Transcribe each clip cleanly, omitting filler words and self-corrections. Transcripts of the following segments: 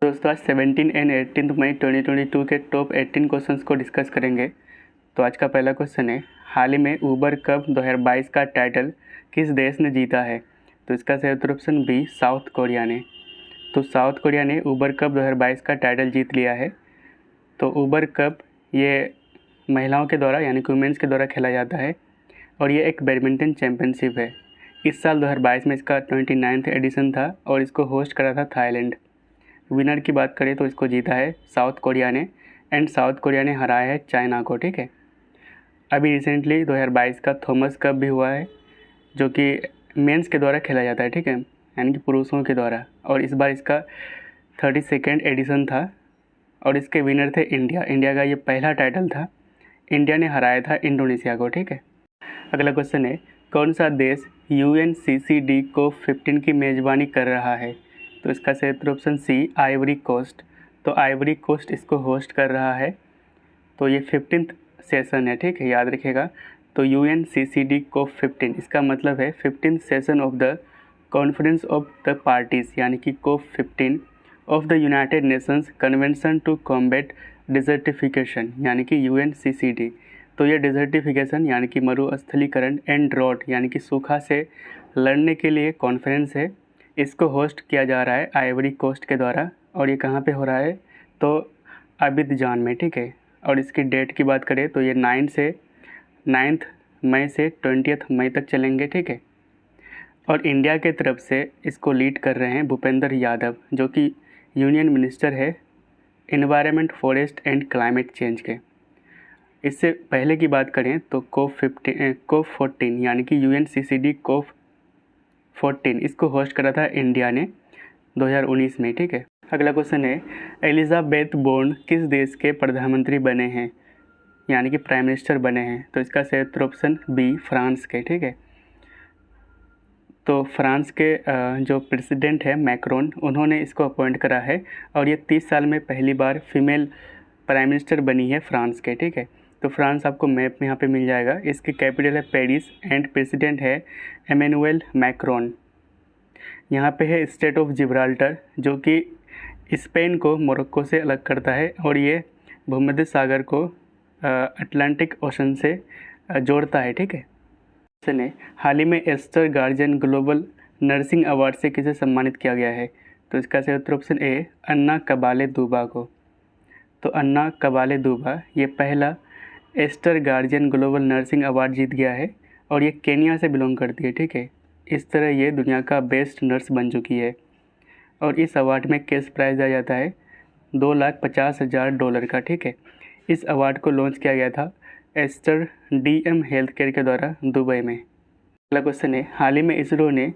दोस्तों आज 17 एंड 18 मई 2022 के टॉप 18 क्वेश्चंस को डिस्कस करेंगे। तो आज का पहला क्वेश्चन है, हाल ही में ऊबर कप 2022 का टाइटल किस देश ने जीता है? तो इसका सही उत्तर ऑप्शन बी, साउथ कोरिया ने। तो साउथ कोरिया ने ऊबर कप 2022 का टाइटल जीत लिया है। तो ऊबर कप ये महिलाओं के द्वारा यानी कि वुमेंस के द्वारा खेला जाता है और ये एक बैडमिंटन चैम्पियनशिप है। इस साल 2022 में इसका 29वां एडिशन था और इसको होस्ट करा था थाईलैंड। विनर की बात करें तो इसको जीता है साउथ कोरिया ने एंड साउथ कोरिया ने हराया है चाइना को। ठीक है, अभी रिसेंटली 2022 का थॉमस कप भी हुआ है जो कि मेंस के द्वारा खेला जाता है। ठीक है, यानी कि पुरुषों के द्वारा, और इस बार इसका 32वां एडिशन था और इसके विनर थे इंडिया। इंडिया का ये पहला टाइटल था, इंडिया ने हराया था इंडोनेशिया को। ठीक है, अगला क्वेश्चन है, कौन सा देश UNCCD COP15 की मेज़बानी कर रहा है? तो इसका सही उत्तर ऑप्शन सी, आइवरी कोस्ट। तो आइवरी कोस्ट इसको होस्ट कर रहा है। तो ये 15th सेशन है। ठीक है, याद रखिएगा। तो UNCCD COP15 इसका मतलब है 15th session of the conference of the parties यानी कि COP15 of the United Nations convention to combat desertification यानी कि UNCCD। तो ये डिजर्टिफिकेशन यानी कि मरुस्थलीकरण एंड ड्रॉट यानी कि सूखा से लड़ने के लिए कॉन्फ्रेंस है। इसको होस्ट किया जा रहा है आइवरी कोस्ट के द्वारा और ये कहाँ पे हो रहा है? तो अबिदजान में। ठीक है, और इसकी डेट की बात करें तो ये 9 मई से 20 मई तक चलेंगे। ठीक है, और इंडिया के तरफ से इसको लीड कर रहे हैं भूपेंद्र यादव जो कि यूनियन मिनिस्टर है environment, forest and climate change के। इससे पहले की बात करें तो COP14 यानी कि UNCCD COP14 इसको होस्ट करा था इंडिया ने 2019 में। ठीक है, अगला क्वेश्चन है, एलिजाबेथ बोर्न किस देश के प्रधानमंत्री बने हैं यानी कि प्राइम मिनिस्टर बने हैं? तो इसका सही उत्तर ऑप्शन बी, फ्रांस के। ठीक है, तो फ्रांस के जो प्रेसिडेंट है मैक्रोन, उन्होंने इसको अपॉइंट करा है और ये 30 साल में पहली बार फीमेल प्राइम मिनिस्टर बनी है फ्रांस के। ठीक है, तो फ्रांस आपको मैप में यहाँ पे मिल जाएगा। इसकी कैपिटल है पेरिस एंड प्रेसिडेंट है एमेनुएल मैक्रोन। यहाँ पे है स्टेट ऑफ जिब्राल्टर जो कि स्पेन को मोरक्को से अलग करता है और ये भूमध्य सागर को अटलांटिक ओशन से जोड़ता है। ठीक है, ने हाल ही में Aster guardian global nursing award से किसे सम्मानित किया गया है? तो इसका सही उत्तर ऑप्शन ए, अन्ना कबाले दूबा को। तो अन्ना कबाले दूबा ये पहला Aster guardian global nursing Award जीत गया है और ये केनिया से बिलोंग करती है। ठीक है, इस तरह ये दुनिया का बेस्ट नर्स बन चुकी है और इस अवार्ड में कैश प्राइज़ दिया जाता है $2,50,000 का। ठीक है, इस अवार्ड को लॉन्च किया गया था एस्टर DM हेल्थ केयर के द्वारा दुबई में। अगला क्वेश्चन है, हाल ही में इसरो ने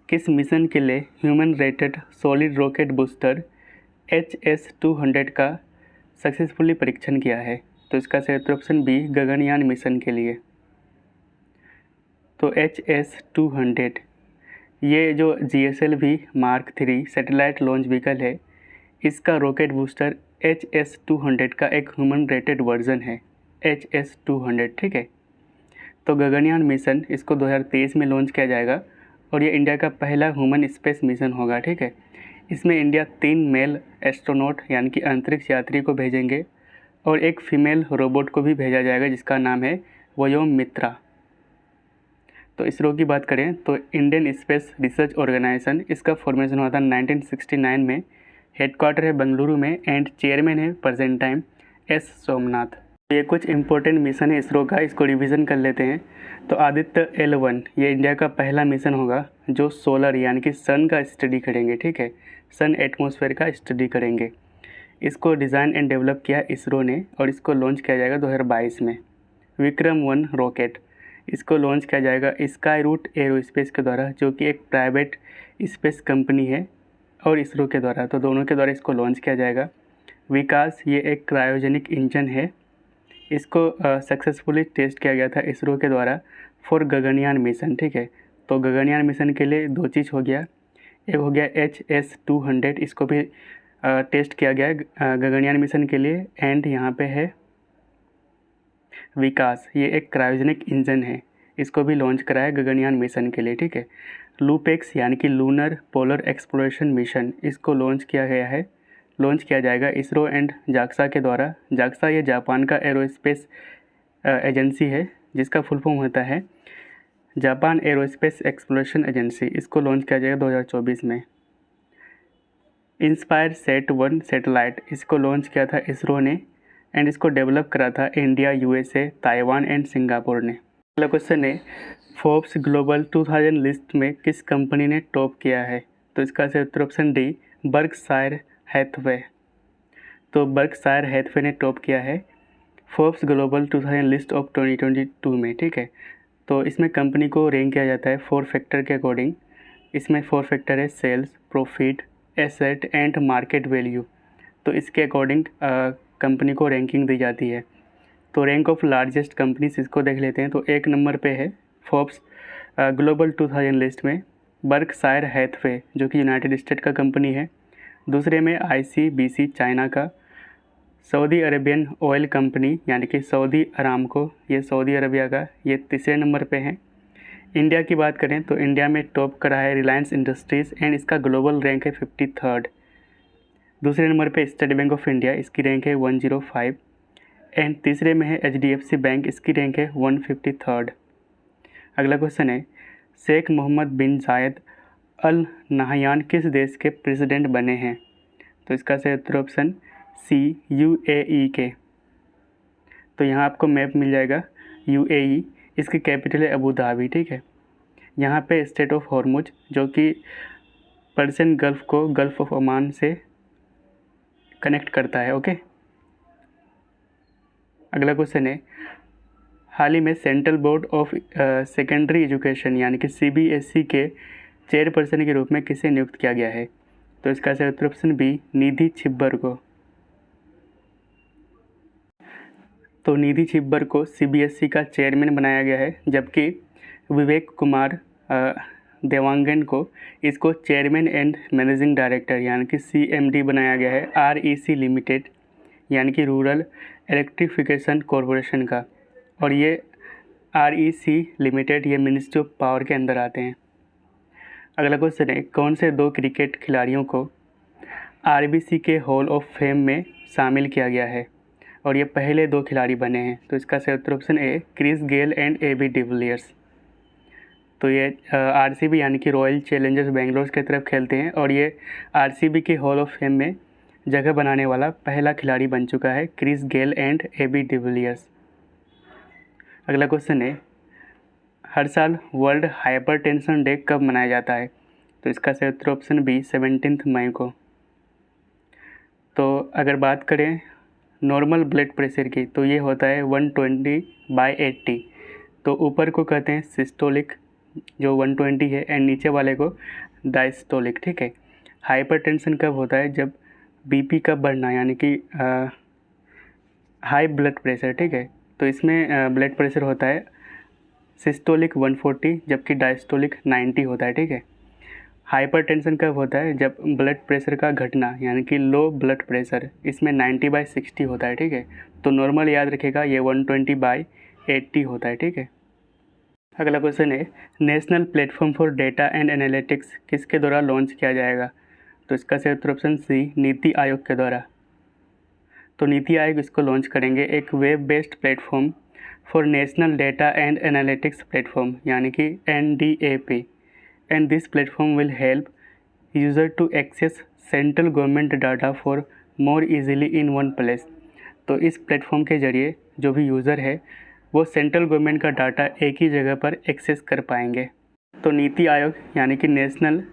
किस मिशन के लिए human rated solid rocket booster HS-200 का सक्सेसफुली परीक्षण किया है? तो इसका सही उत्तर ऑप्शन बी, गगनयान मिशन के लिए। तो HS-200 ये जो GSLV Mark 3 satellite launch vehicle है, इसका रॉकेट बूस्टर HS-200 का एक ह्यूमन रेटेड वर्जन है HS-200। ठीक है, तो गगनयान मिशन इसको 2023 में लॉन्च किया जाएगा और ये इंडिया का पहला ह्यूमन स्पेस मिशन होगा। ठीक है, इसमें इंडिया 3 मेल एस्ट्रोनॉट यानी कि अंतरिक्ष यात्री को भेजेंगे और एक फीमेल रोबोट को भी भेजा जाएगा जिसका नाम है व्योम मित्रा। तो इसरो की बात करें तो इंडियन स्पेस रिसर्च ऑर्गेनाइजेशन, इसका फॉर्मेशन हुआ था 1969 में। हेडक्वार्टर है बेंगलुरु में एंड चेयरमैन है प्रेजेंट टाइम S सोमनाथ। ये कुछ इंपॉर्टेंट मिशन है इसरो का, इसको रिवीजन कर लेते हैं। तो आदित्य L1 ये इंडिया का पहला मिशन होगा जो सोलर यानी कि सन का स्टडी करेंगे। ठीक है, सन एटमॉस्फेयर का स्टडी करेंगे। इसको डिज़ाइन एंड डेवलप किया इसरो ने और इसको लॉन्च किया जाएगा 2022 में। विक्रम-1 रॉकेट इसको लॉन्च किया जाएगा स्काई रूट एरोस्पेस के द्वारा जो कि एक प्राइवेट स्पेस कंपनी है और इसरो के द्वारा, तो दोनों के द्वारा इसको लॉन्च किया जाएगा। विकास ये एक क्रायोजेनिक इंजन है, इसको सक्सेसफुली टेस्ट किया गया था इसरो के द्वारा फॉर गगनयान मिशन। ठीक है, तो गगनयान मिशन के लिए 2 चीज़ हो गया, एक हो गया HS-200 इसको भी टेस्ट किया गया गगनयान मिशन के लिए एंड यहाँ पे है विकास, ये एक क्रायोजेनिक इंजन है, इसको भी लॉन्च कराया गगनयान मिशन के लिए। ठीक है, लूपेक्स यानी कि लूनर पोलर एक्सप्लोरेशन मिशन, इसको लॉन्च किया गया है लॉन्च किया जाएगा इसरो एंड जाक्सा के द्वारा। जाक्सा ये जापान का एरोस्पेस एजेंसी है जिसका फुल फॉर्म होता है जापान एरोस्पेस एक्सप्लोरेशन एजेंसी। इसको लॉन्च किया जाएगा 2024 में। इंस्पायर सेट 1 सैटेलाइट, इसको लॉन्च किया था इसरो ने एंड इसको डेवलप करा था India, USA, Taiwan and Singapore ने। अगला क्वेश्चन है फोर्ब्स ग्लोबल 2000 लिस्ट में किस कंपनी ने टॉप किया है? तो इसका सही उत्तर ऑप्शन डी बर्कशायर हैथवे। तो बर्कशायर हैथवे ने टॉप किया है फोर्ब्स ग्लोबल 2000 लिस्ट ऑफ 2022 में। ठीक है, तो इसमें कंपनी को रैंक किया जाता है 4 फैक्टर के अकॉर्डिंग। इसमें 4 फैक्टर है sales, profit, asset and market value. तो इसके अकॉर्डिंग कंपनी को रैंकिंग दी जाती है। तो रैंक ऑफ लार्जेस्ट कंपनीज इसको देख लेते हैं। तो 1 नंबर पे है फोर्ब्स ग्लोबल 2000 लिस्ट में बर्कशायर हैथवे जो कि यूनाइटेड स्टेट का कंपनी है। दूसरे में ICBC चाइना का, सऊदी अरेबियन ऑयल कंपनी यानी कि सऊदी अरामको, ये सऊदी अरबिया का, ये तीसरे नंबर पे है। इंडिया की बात करें तो इंडिया में टॉप करा है रिलायंस इंडस्ट्रीज़ एंड इसका ग्लोबल रैंक है 53rd। दूसरे नंबर पे स्टेट बैंक ऑफ इंडिया, इसकी रैंक है 105 एंड तीसरे में है HDFC बैंक, इसकी रैंक है 153rd। अगला क्वेश्चन है शेख मोहम्मद बिन जायद अल नहयान किस देश के प्रेसिडेंट बने हैं? तो इसका सही उत्तर ऑप्शन सी UAE के। तो यहाँ आपको मैप मिल जाएगा UAE, इसकी कैपिटल है अबू धाबी। ठीक है, यहाँ पे स्टेट ऑफ हॉर्मुज जो कि पर्शियन गल्फ़ को गल्फ़ ऑफ ओमान से कनेक्ट करता है। ओके, अगला क्वेश्चन है हाल ही में central board of secondary education यानी कि CBSE के चेयरपर्सन के रूप में किसे नियुक्त किया गया है? तो इसका सही उत्तर ऑप्शन बी निधि छिब्बर को। तो निधि छिब्बर को CBSE का चेयरमैन बनाया गया है, जबकि विवेक कुमार देवांगन को इसको चेयरमैन एंड मैनेजिंग डायरेक्टर यानी कि CMD बनाया गया है REC लिमिटेड यानी कि रूरल इलेक्ट्रिफिकेशन कॉरपोरेशन का। और ये REC लिमिटेड ये मिनिस्ट्री ऑफ पावर के अंदर आते हैं। अगला क्वेश्चन है कौन से 2 क्रिकेट खिलाड़ियों को RBC के हॉल ऑफ फेम में शामिल किया गया है और ये पहले 2 खिलाड़ी बने हैं? तो इसका सही उत्तर option A Chris Gayle and AB de Villiers. तो ये RCB यानी कि रॉयल चैलेंजर्स बेंगलोर की तरफ खेलते हैं और ये RCB के हॉल ऑफ फेम में जगह बनाने वाला पहला खिलाड़ी बन चुका है Chris Gayle and AB de Villiers. अगला क्वेश्चन है हर साल वर्ल्ड हाइपरटेंशन डे कब मनाया जाता है? तो इसका सही उत्तर ऑप्शन बी 17 मई को। तो अगर बात करें नॉर्मल ब्लड प्रेशर की तो ये होता है 120/80। तो ऊपर को कहते हैं सिस्टोलिक जो 120 है एंड नीचे वाले को डायस्टोलिक। ठीक है, हाइपरटेंशन कब होता है? जब BP का बढ़ना यानी कि हाई ब्लड प्रेशर। ठीक है, तो इसमें ब्लड प्रेशर होता है सिस्टोलिक 140 जबकि डायस्टोलिक 90 होता है। ठीक है, हाइपरटेंशन कब होता है? जब ब्लड प्रेशर का घटना यानी कि लो ब्लड प्रेशर, इसमें 90/60 होता है। ठीक है, तो नॉर्मल याद रखेगा ये 120/80 होता है। ठीक है, अगला क्वेश्चन है national platform for data and analytics किसके द्वारा लॉन्च किया जाएगा? तो इसका सही उत्तर ऑप्शन सी नीति आयोग के द्वारा। तो नीति आयोग इसको लॉन्च करेंगे, एक web based platform for national data and analytics platform यानी कि NDAP and this platform will help user to access central government data for more easily in one place. तो इस प्लेटफॉर्म के ज़रिए जो भी यूज़र है वो सेंट्रल गवर्नमेंट का डाटा एक ही जगह पर एक्सेस कर पाएंगे। तो नीति आयोग यानी कि national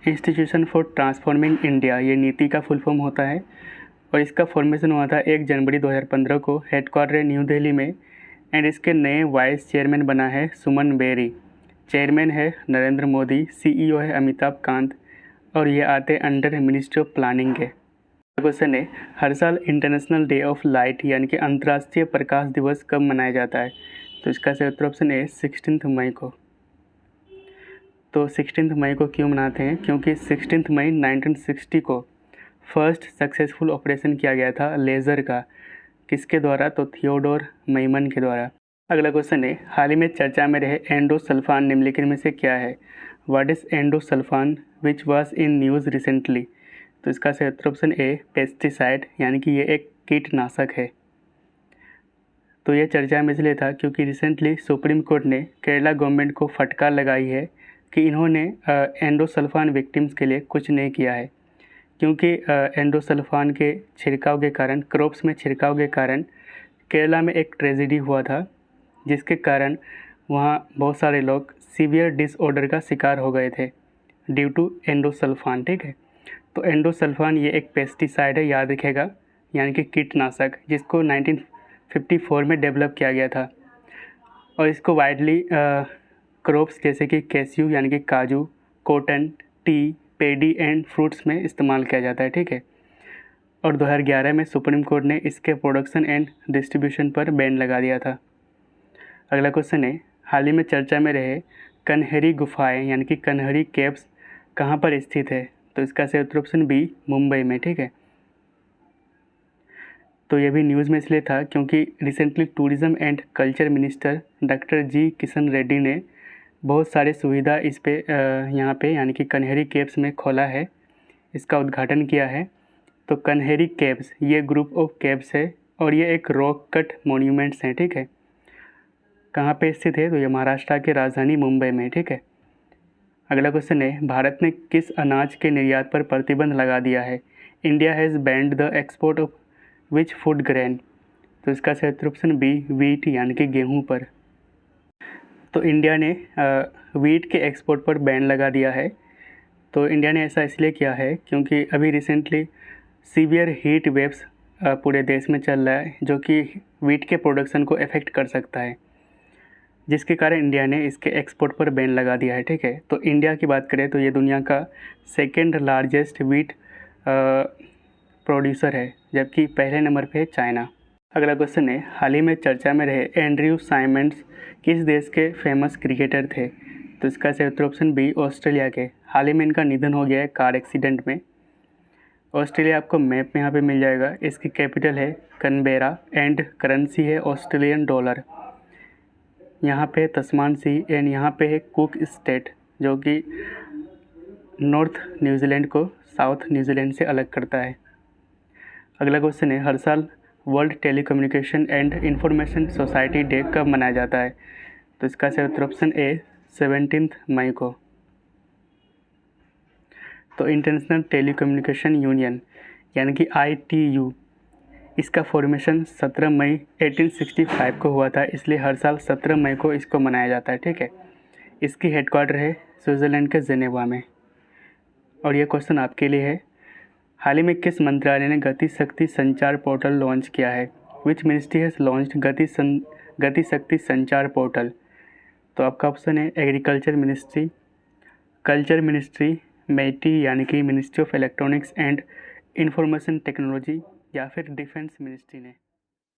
institution for transforming India, ये नीति का फुल फॉर्म होता है और इसका फॉर्मेशन हुआ था 1 जनवरी 2015 को, हेडक्वार्टर न्यू दिल्ली में एंड इसके नए वाइस चेयरमैन बना है सुमन बेरी, चेयरमैन है नरेंद्र मोदी, CEO है अमिताभ कांत और ये आते अंडर मिनिस्ट्री ऑफ प्लानिंग के। क्वेश्चन है हर साल इंटरनेशनल डे ऑफ लाइट यानी कि अंतर्राष्ट्रीय प्रकाश दिवस कब मनाया जाता है? तो इसका सही उत्तर ऑप्शन ए 16 मई को। तो 16 मई को क्यों मनाते हैं? क्योंकि 16 मई 1960 को फर्स्ट सक्सेसफुल ऑपरेशन किया गया था लेज़र का, किसके द्वारा? तो थियोडोर मैमन के द्वारा। अगला क्वेश्चन है हाल ही में चर्चा में रहे एंडोसल्फान निम्नलिखित में से क्या है? What is endosulfan which was in news recently? तो इसका सही उत्तर ऑप्शन ए पेस्टिसाइड, यानी कि ये एक कीटनाशक है। तो ये चर्चा में इसलिए था क्योंकि रिसेंटली सुप्रीम कोर्ट ने केरला गवर्नमेंट को फटकार लगाई है कि इन्होंने एंडोसल्फान विक्टिम्स के लिए कुछ नहीं किया है, क्योंकि एंडोसल्फान के छिड़काव के कारण, क्रॉप्स में छिड़काव के कारण केरला में एक ट्रेजेडी हुआ था, जिसके कारण वहाँ बहुत सारे लोग सीवियर डिसऑर्डर का शिकार हो गए थे ड्यू टू एंडोसल्फान। ठीक है, तो एंडोसल्फान ये एक पेस्टिसाइड है, याद रखिएगा, यानी कि कीटनाशक, जिसको 1954 में डेवलप किया गया था और इसको वाइडली क्रॉप्स जैसे कि कैस्यू यानी कि काजू, cotton, T, pedi and fruits में इस्तेमाल किया जाता है। ठीक है, और 2011 में सुप्रीम कोर्ट ने इसके प्रोडक्शन एंड डिस्ट्रीब्यूशन पर बैन लगा दिया था। अगला क्वेश्चन है, हाल ही में चर्चा में रहे कन्हेरी गुफाएं यानी कि कन्हेरी केव्स कहाँ पर स्थित है? तो इसका सही उत्तर ऑप्शन बी मुंबई में। ठीक है, तो ये भी न्यूज़ में इसलिए था क्योंकि recently tourism and culture minister doctor G Kishan Reddy ने बहुत सारे सुविधा इस पे यहाँ पे यानी कि कन्हेरी केव्स में खोला है, इसका उद्घाटन किया है। तो कन्हेरी केव्स ये ग्रुप ऑफ केव्स है और ये एक रॉक कट मॉन्यूमेंट्स हैं। ठीक है, कहाँ पे स्थित है? तो ये महाराष्ट्र के राजधानी मुंबई में। ठीक है, अगला क्वेश्चन है, भारत ने किस अनाज के निर्यात पर प्रतिबंध लगा दिया है? India has band the export of which food grain? तो इसका सही उत्तर ऑप्शन बी वीट यानी कि गेहूँ पर। तो इंडिया ने वीट के एक्सपोर्ट पर बैन लगा दिया है। तो इंडिया ने ऐसा इसलिए किया है क्योंकि अभी रिसेंटली सीवियर हीट वेव्स पूरे देश में चल रहा है, जो कि वीट के प्रोडक्शन को अफेक्ट कर सकता है, जिसके कारण इंडिया ने इसके एक्सपोर्ट पर बैन लगा दिया है। ठीक है, तो इंडिया की बात करें तो ये दुनिया का सेकेंड लार्जेस्ट वीट प्रोड्यूसर है, जबकि पहले नंबर पे है चाइना। अगला क्वेश्चन है, हाल ही में चर्चा में रहे एंड्रयू साइमंड्स किस देश के फेमस क्रिकेटर थे? तो इसका सही उत्तर ऑप्शन बी ऑस्ट्रेलिया के। हाल ही में इनका निधन हो गया है कार एक्सीडेंट में। ऑस्ट्रेलिया आपको मैप में यहाँ पे मिल जाएगा। इसकी कैपिटल है कैनबेरा एंड करेंसी है ऑस्ट्रेलियन डॉलर। यहाँ पे तस्मान सी एंड यहाँ पे है कुक स्टेट, जो कि नॉर्थ न्यूजीलैंड को साउथ न्यूजीलैंड से अलग करता है। अगला क्वेश्चन है, हर साल world telecommunication and information society day कब मनाया जाता है? तो इसका सही उत्तर ऑप्शन ए 17 मई को। तो इंटरनेशनल टेलीकम्युनिकेशन यूनियन यानी कि ITU, इसका फॉर्मेशन 17 मई 1865 को हुआ था, इसलिए हर साल 17 मई को इसको मनाया जाता है। ठीक है, इसकी हेडक्वार्टर है स्विट्ज़रलैंड के जेनेवा में। और ये क्वेश्चन आपके लिए है, हाल ही में किस मंत्रालय ने गति शक्ति संचार पोर्टल लॉन्च किया है? विच मिनिस्ट्री हैज़ लॉन्च्ड गति शक्ति संचार पोर्टल? तो आपका ऑप्शन है एग्रीकल्चर मिनिस्ट्री, कल्चर मिनिस्ट्री, मेटी यानी कि ministry of electronics and information technology, या फिर डिफेंस मिनिस्ट्री ने।